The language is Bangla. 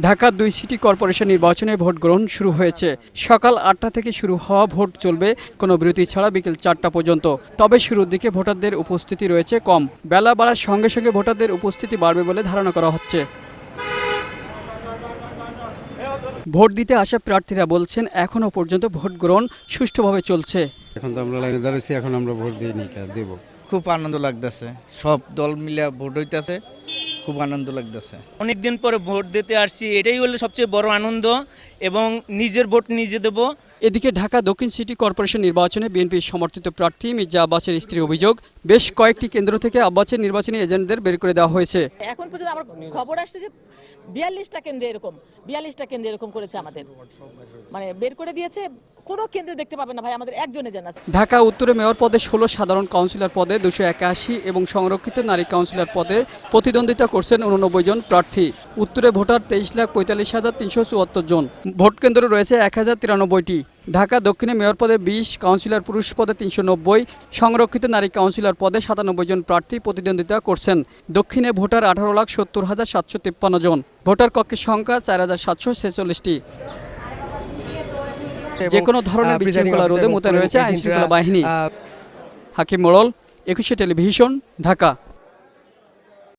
ঢাকা ২ সিটি কর্পোরেশন নির্বাচনে ভোট গ্রহণ শুরু হয়েছে। সকাল ৮টা থেকে শুরু হওয়া ভোট চলবে কোনো বিরতি ছাড়া বিকেল ৪টা পর্যন্ত। তবে শুরুর দিকে ভোটারদের উপস্থিতি রয়েছে কম। বেলা বাড়ার সঙ্গে সঙ্গে ভোটারদের উপস্থিতি বাড়বে বলে ধারণা করা হচ্ছে। ভোট দিতে আসা প্রার্থীরা বলছেন এখনো পর্যন্ত ভোট গ্রহণ সুষ্ঠুভাবে চলছে। এখন তো আমরা লাইনে দাঁড়িয়েছি, এখন আমরা ভোট দিইনি, দেব। খুব আনন্দ লাগতেছে, সব দল মিলে ভোট হইতেছে, খুব আনন্দ লাগতেছে। অনেকদিন পরে ভোট দিতে আসছি, এটাই হলো সবচেয়ে বড় আনন্দ এবং নিজের ভোট নিজে দেব। এদিকে ঢাকা দক্ষিণ সিটি কর্পোরেশন নির্বাচনে বিএনপি সমর্থিত প্রার্থী মির্জা আব্বাসের স্ত্রীর অভিযোগ, বেশ কয়েকটি কেন্দ্র থেকে আব্বাসের নির্বাচনী এজেন্টদের বের করে দেওয়া হয়েছে। এখন পর্যন্ত আমার খবর আসছে যে 42টা কেন্দ্রে এরকম করেছে, আমাদের মানে বের করে দিয়েছে। কোনো কেন্দ্রে দেখতে পাবেন না ভাই, আমাদের একজন এজেন্ট আছে। ঢাকা উত্তরে মেয়র পদে 16, সাধারণ কাউন্সিলর পদে 281 এবং সংরক্ষিত নারী কাউন্সিলর পদে প্রতিদ্বন্দ্বিতা করছেন 89 জন প্রার্থী। উত্তরে ভোটার 23,45,374 জন। ভোট কেন্দ্র রয়েছে 1093টি। ঢাকা দক্ষিণে মেয়র পদে 20, কাউন্সিলর পুরুষ পদে 390, সংরক্ষিত নারী কাউন্সিলর পদে 97 জন প্রার্থী প্রতিদ্বন্দ্বিতা করছেন। দক্ষিণে ভোটার 18,70,753 জন। ভোটার কক্ষের সংখ্যা 4,746টি। যে কোনো ধরনের বিশৃঙ্খলা রোধে মোতায়েন রয়েছে আইনশৃঙ্খলা বাহিনী। হাকিম মোড়ল, 21 টেলিভিশন, ঢাকা।